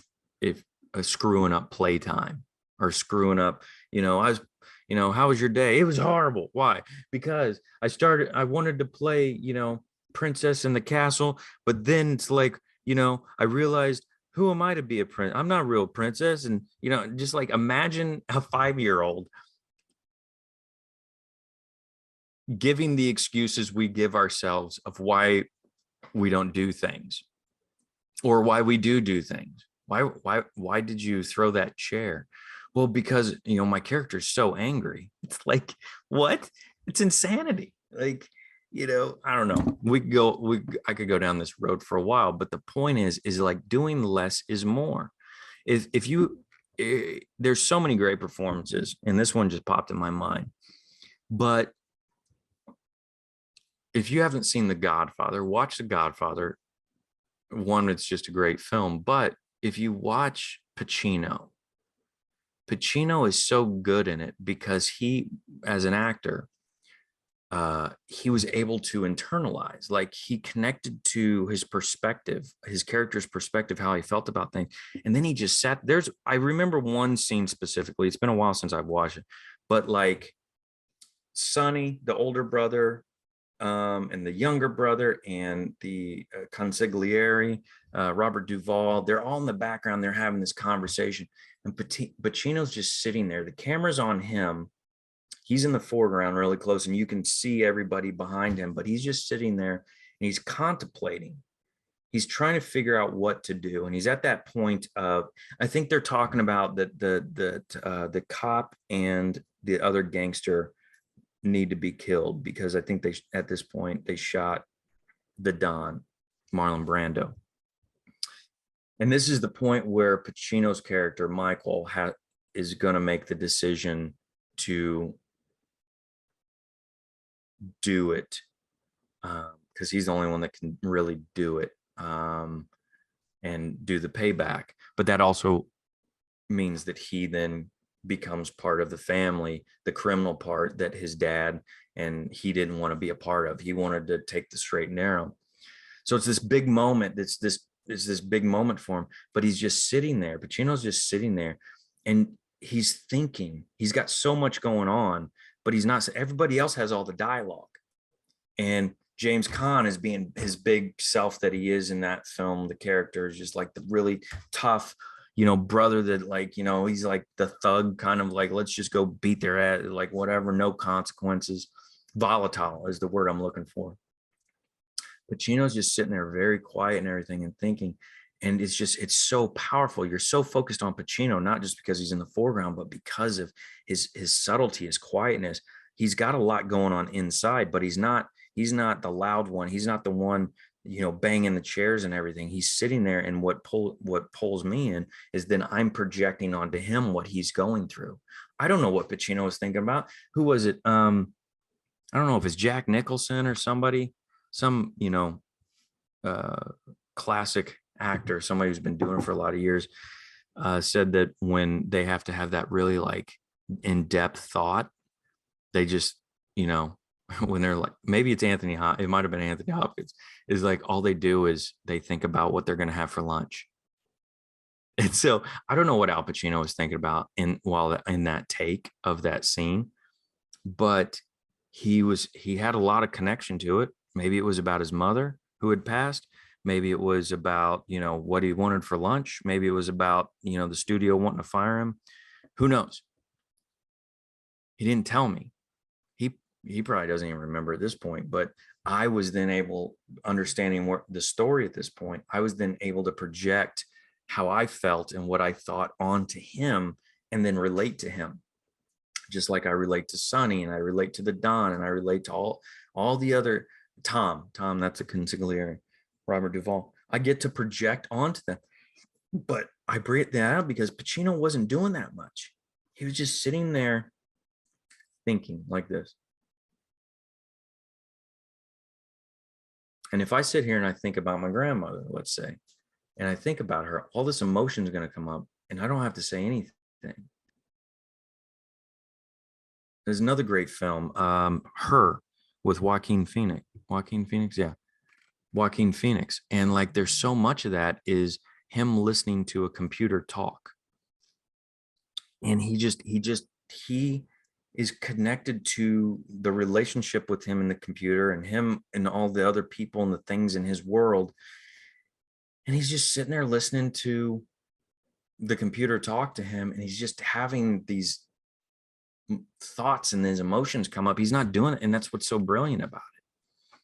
screwing up playtime or screwing up, how was your day? It was horrible. Why? Because I wanted to play, princess in the castle, but then it's like, I realized, who am I to be a prince? I'm not a real princess. And, just like, imagine a 5-year-old giving the excuses we give ourselves of why we don't do things, or why we do things. Why did you throw that chair? Well, because, my character is so angry. It's like, what? It's insanity. Like, I don't know. I could go down this road for a while, but the point is like doing less is more. If you, there's so many great performances, and this one just popped in my mind. But if you haven't seen The Godfather, watch The Godfather. One, it's just a great film. But if you watch Pacino, Pacino is so good in it because he, as an actor, he was able to internalize, like he connected to his perspective, his character's perspective, how he felt about things. And then he just sat there's, I remember one scene specifically. It's been a while since I've watched it, but like Sonny, the older brother, and the younger brother, and the consigliere, Robert Duvall, they're all in the background. They're having this conversation. And Pacino's just sitting there. The camera's on him. He's in the foreground really close, and you can see everybody behind him, but he's just sitting there and he's contemplating. He's trying to figure out what to do. And he's at that point of, I think they're talking about that the cop and the other gangster need to be killed because I think at this point they shot the Don, Marlon Brando. And this is the point where Pacino's character, Michael, is going to make the decision to do it, because he's the only one that can really do it, and do the payback. But that also means that he then becomes part of the family, the criminal part that his dad and he didn't want to be a part of. He wanted to take the straight and narrow. So it's this big moment. It's this big moment for him, but he's just sitting there. Pacino's just sitting there, and he's thinking. He's got so much going on, but he's not. Everybody else has all the dialogue, and James Caan is being his big self that he is in that film. The character is just like the really tough, brother that, like, he's like the thug kind of, like, let's just go beat their ass, like whatever, no consequences. Volatile is the word I'm looking for. Pacino's just sitting there very quiet and everything and thinking. And it's so powerful. You're so focused on Pacino, not just because he's in the foreground, but because of his subtlety, his quietness. He's got a lot going on inside, but he's not the loud one. He's not the one, banging the chairs and everything. He's sitting there, and what pulls me in is then I'm projecting onto him what he's going through. I don't know what Pacino was thinking about. Who was it? I don't know if it's Jack Nicholson or somebody, some, classic actor, somebody who's been doing it for a lot of years, said that when they have to have that really like in-depth thought, they just, when they're like, maybe it's it might have been Anthony Hopkins, is like all they do is they think about what they're going to have for lunch. And so I don't know what Al Pacino was thinking about in that take of that scene, but he had a lot of connection to it. Maybe it was about his mother who had passed. Maybe it was about, what he wanted for lunch. Maybe it was about, the studio wanting to fire him. Who knows? He didn't tell me. He probably doesn't even remember at this point, but I was then understanding what the story at this point, I was then able to project how I felt and what I thought onto him, and then relate to him. Just like I relate to Sonny, and I relate to the Don, and I relate to all the other Tom, that's a consigliere, Robert Duvall. I get to project onto them, but I bring it down because Pacino wasn't doing that much. He was just sitting there thinking like this. And if I sit here and I think about my grandmother, let's say, and I think about her, all this emotion is going to come up, and I don't have to say anything. There's another great film, Her, with Joaquin Phoenix. Yeah. Joaquin Phoenix. And like, there's so much of that is him listening to a computer talk. And he is connected to the relationship with him and the computer, and him and all the other people and the things in his world. And he's just sitting there listening to the computer talk to him, and he's just having these thoughts and his emotions come up. He's not doing it. And that's what's so brilliant about it.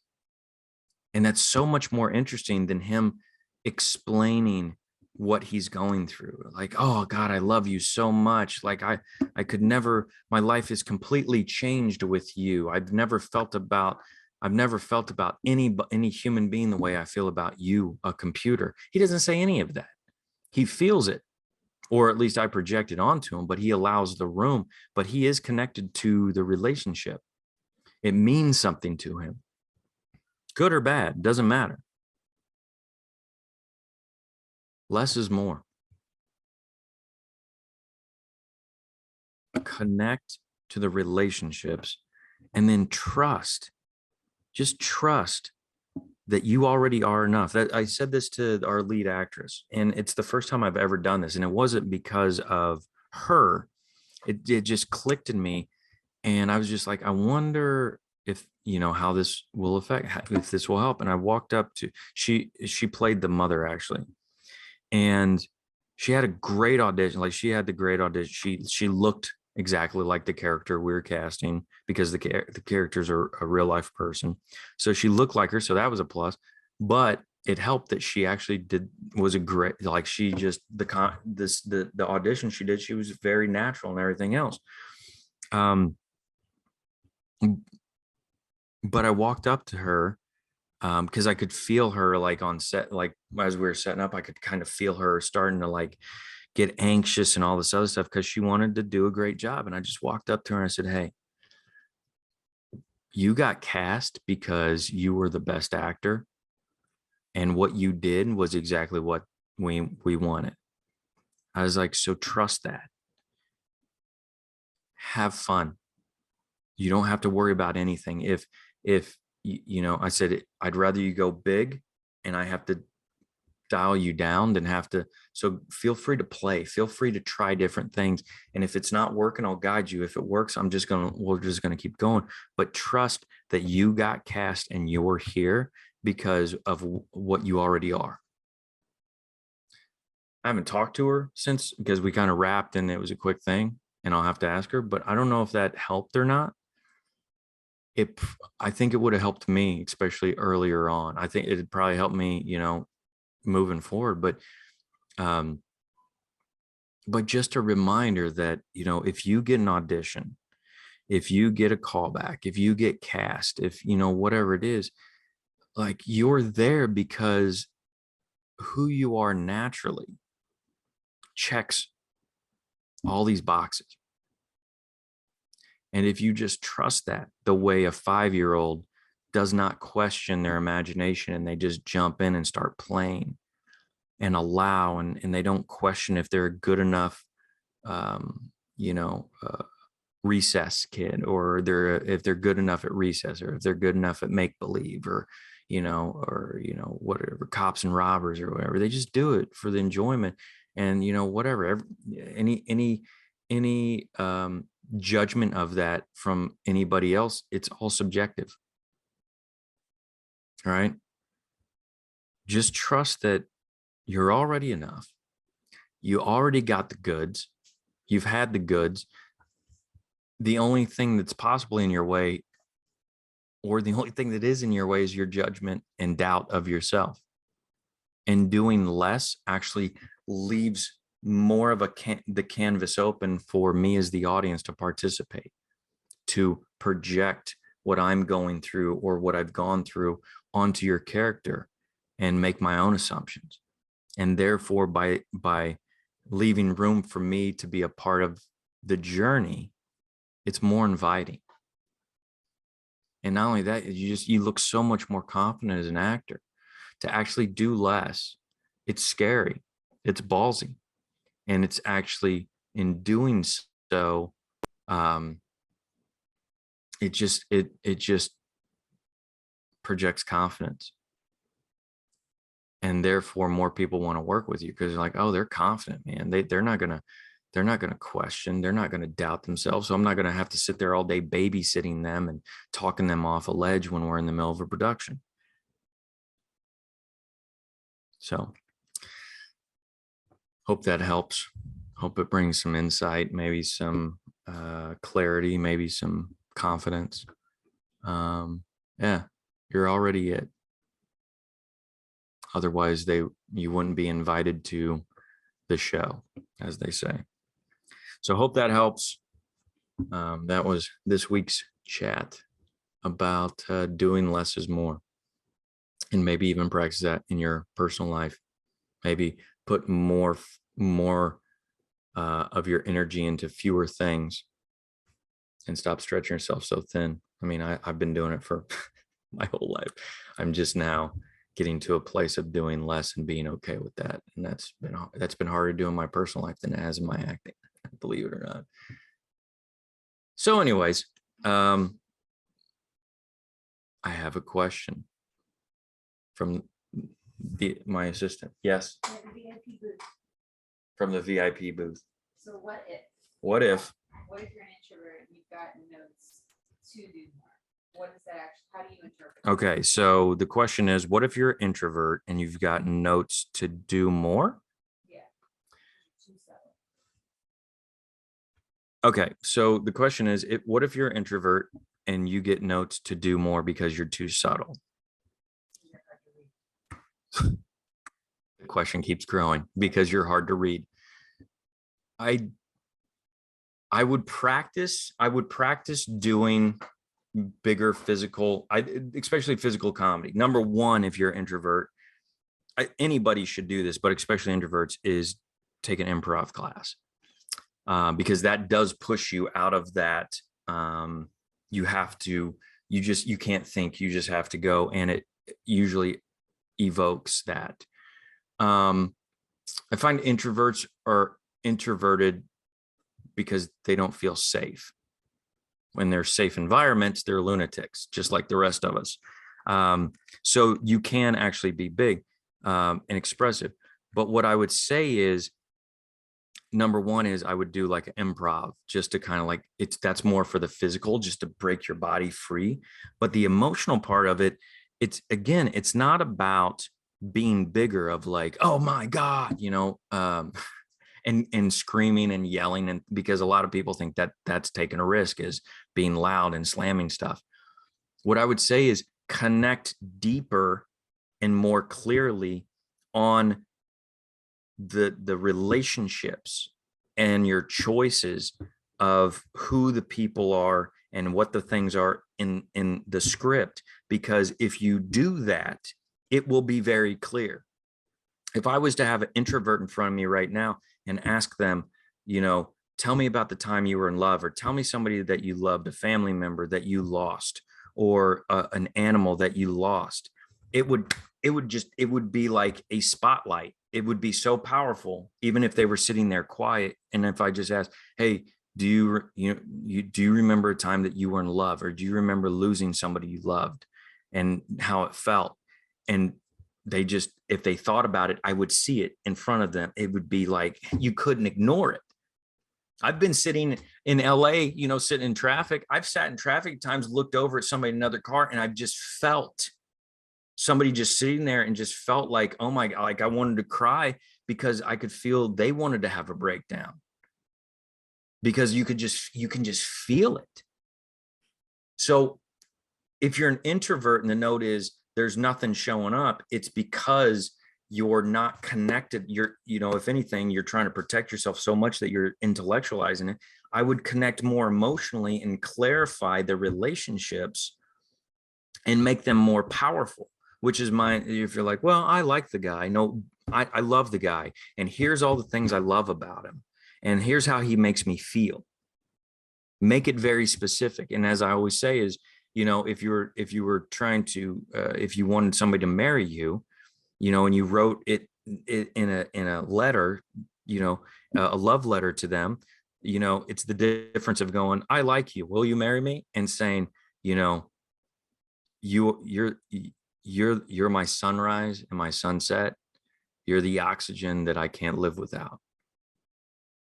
And that's so much more interesting than him explaining what he's going through. Like, oh God, I love you so much. Like I could never, my life is completely changed with you. I've never felt about I've never felt about any human being the way I feel about you, a computer. He doesn't say any of that. He feels it, or at least I project it onto him, but he allows the room, but he is connected to the relationship. It means something to him, good or bad, doesn't matter. Less is more. Connect to the relationships, and then trust. Just trust that you already are enough. That I said this to our lead actress, and it's the first time I've ever done this, and it wasn't because of her. It just clicked in me, and I was just like, I wonder if how this will affect, if this will help. And I walked up to she played the mother actually, and she had a great audition. Like, she had the great audition. She looked exactly like the character we were casting, because the characters are a real life person. So she looked like her. So that was a plus. But it helped that she actually was a great, like, she just, the audition she did, she was very natural and everything else. But I walked up to her, because I could feel her, like, on set, like as we were setting up, I could kind of feel her starting to like get anxious and all this other stuff, because she wanted to do a great job. And I just walked up to her and I said, hey, you got cast because you were the best actor, and what you did was exactly what we wanted. I was like, so trust that. Have fun. You don't have to worry about anything. If I said, I'd rather you go big and I have to dial you down than have to. So feel free to play, feel free to try different things. And if it's not working, I'll guide you. If it works, we're just going to keep going. But trust that you got cast and you're here because of what you already are. I haven't talked to her since, because we kind of wrapped and it was a quick thing, and I'll have to ask her, but I don't know if that helped or not. I think it would have helped me, especially earlier on. I think it'd probably help me, moving forward. But just a reminder that, if you get an audition, if you get a callback, if you get cast, if, whatever it is, like, you're there because who you are naturally checks all these boxes. And if you just trust that, the way a 5-year-old does not question their imagination and they just jump in and start playing and allow, and they don't question if they're a good enough, recess kid, or if they're good enough at recess, or if they're good enough at make believe, or whatever, cops and robbers or whatever. They just do it for the enjoyment. And whatever, any judgment of that from anybody else, it's all subjective. All right. Just trust that you're already enough. You already got the goods. You've had the goods. The only thing that's possibly in your way, or the only thing that is in your way, is your judgment and doubt of yourself. And doing less actually leaves more of the canvas open for me as the audience to participate, to project what I'm going through or what I've gone through onto your character and make my own assumptions. And therefore, by leaving room for me to be a part of the journey, it's more inviting. And not only that, you look so much more confident as an actor to actually do less. It's scary, it's ballsy, and it's actually, in doing so, it just projects confidence, and therefore more people want to work with you, because they're like, oh, they're confident, man. They're not gonna question, they're not gonna doubt themselves. So I'm not gonna have to sit there all day babysitting them and talking them off a ledge when we're in the middle of a production. So hope that helps. Hope it brings some insight, maybe some clarity, maybe some confidence. Yeah, you're already it. Otherwise, you wouldn't be invited to the show, as they say. So hope that helps. That was this week's chat. about doing less is more, and maybe even practice that in your personal life. Maybe put more of your energy into fewer things and stop stretching yourself so thin. I mean, I've been doing it for my whole life. I'm just now getting to a place of doing less and being okay with that. And that's been harder to do in my personal life than it has in my acting, believe it or not. So anyways, I have a question from my assistant. Yes. From the VIP booth. So what if? What if? What if you're an introvert and you've gotten notes to do more? What is that actually? How do you interpret it? Okay, so the question is, what if you're an introvert and you've gotten notes to do more? Yeah. Too subtle. Okay, so the question is, what if you're an introvert and you get notes to do more because you're too subtle? The question keeps growing because you're hard to read. I would practice doing bigger physical, especially physical comedy. Number one, if you're an introvert, anybody should do this, but especially introverts, is take an improv class, because that does push you out of that. You can't think, you just have to go, and it usually evokes that. I find introverts are introverted because they don't feel safe. When they're safe environments, they're lunatics, just like the rest of us. So you can actually be big and expressive. But what I would say is, number one is I would do like improv, just to kind of like, that's more for the physical, just to break your body free. But the emotional part of it, it's not about being bigger, of like, oh my God, and screaming and yelling, and because a lot of people think that that's taking a risk, is being loud and slamming stuff. What I would say is connect deeper and more clearly on the relationships and your choices of who the people are and what the things are in the script. Because if you do that, it will be very clear. If I was to have an introvert in front of me right now and ask them, tell me about the time you were in love, or tell me somebody that you loved, a family member that you lost, or an animal that you lost, it would be like a spotlight. It would be so powerful, even if they were sitting there quiet. And if I just asked, hey, do you remember a time that you were in love, or do you remember losing somebody you loved and how it felt? And if they thought about it, I would see it in front of them. It would be like, you couldn't ignore it. I've been sitting in LA, sitting in traffic. I've sat in traffic at times, looked over at somebody in another car, and I've just felt somebody just sitting there, and just felt like, oh my God, like I wanted to cry, because I could feel they wanted to have a breakdown, because you can just feel it. So if you're an introvert and the note is there's nothing showing up, it's because you're not connected. If anything, you're trying to protect yourself so much that you're intellectualizing it. I would connect more emotionally and clarify the relationships and make them more powerful, which is if you're like, well, I like the guy. No, I love the guy. And here's all the things I love about him. And here's how he makes me feel. Make it very specific. And as I always say is, if you were trying to, if you wanted somebody to marry you, and you wrote it in a letter, a love letter to them, it's the difference of going, I like you, will you marry me? And saying, you're my sunrise and my sunset. You're the oxygen that I can't live without.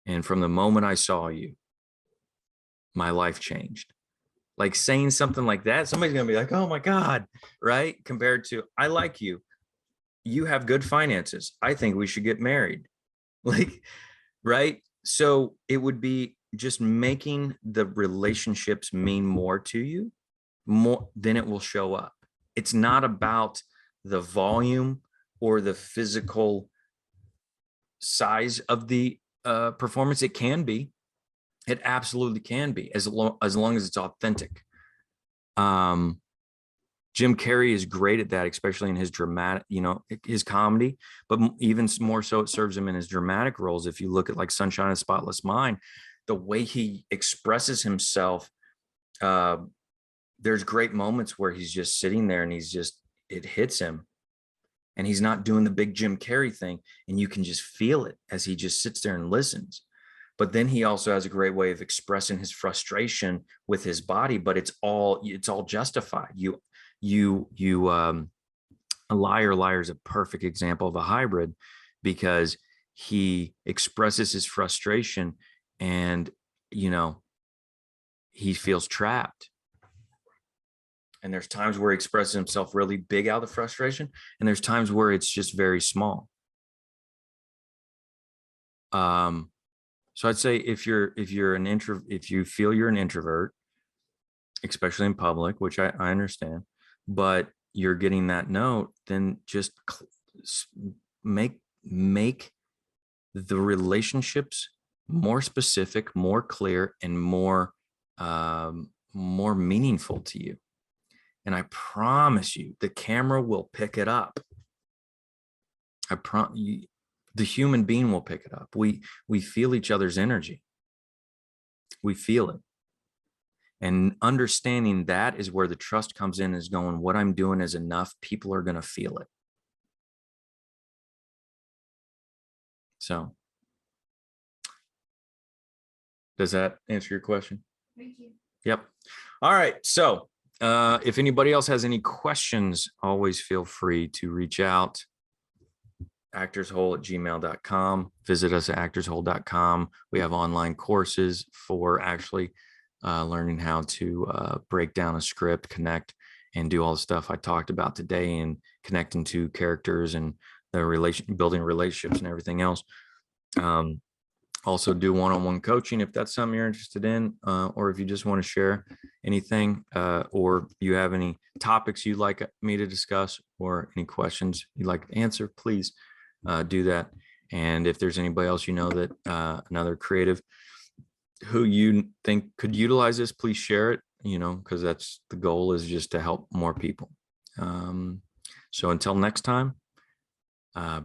And from the moment I saw you, my life changed. Like saying something like that, somebody's going to be like, oh my God, right? Compared to, I like you. You have good finances. I think we should get married. Like, right? So it would be just making the relationships mean more to you, more than it will show up. It's not about the volume or the physical size of the performance. It can be. It absolutely can be, as long as it's authentic. Jim Carrey is great at that, especially in his dramatic, his comedy, but even more so, it serves him in his dramatic roles. If you look at like Sunshine of the Spotless Mind, the way he expresses himself, there's great moments where he's just sitting there and it hits him, and he's not doing the big Jim Carrey thing. And you can just feel it as he just sits there and listens. But then he also has a great way of expressing his frustration with his body, but it's all justified. A liar is a perfect example of a hybrid, because he expresses his frustration and, he feels trapped. And there's times where he expresses himself really big out of frustration, and there's times where it's just very small. So I'd say if you feel you're an introvert, especially in public, which I understand, but you're getting that note, then just make the relationships more specific, more clear, and more meaningful to you. And I promise you, the camera will pick it up. I promise you, the human being will pick it up. We feel each other's energy. We feel it. And understanding that is where the trust comes in, is going, what I'm doing is enough. People are going to feel it. So does that answer your question? Thank you. Yep. All right. So if anybody else has any questions, always feel free to reach out. actorshole@gmail.com. Visit us at actorshole.com. We have online courses for actually learning how to break down a script, connect, and do all the stuff I talked about today, and connecting to characters and building relationships and everything else. Also do one-on-one coaching if that's something you're interested in, or if you just want to share anything, or you have any topics you'd like me to discuss, or any questions you'd like to answer, please do that. And if there's anybody else that another creative who you think could utilize this, please share it, because that's the goal, is just to help more people. So until next time,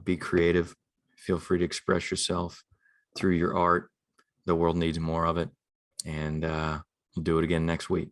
be creative. Feel free to express yourself through your art. The world needs more of it. And we'll do it again next week.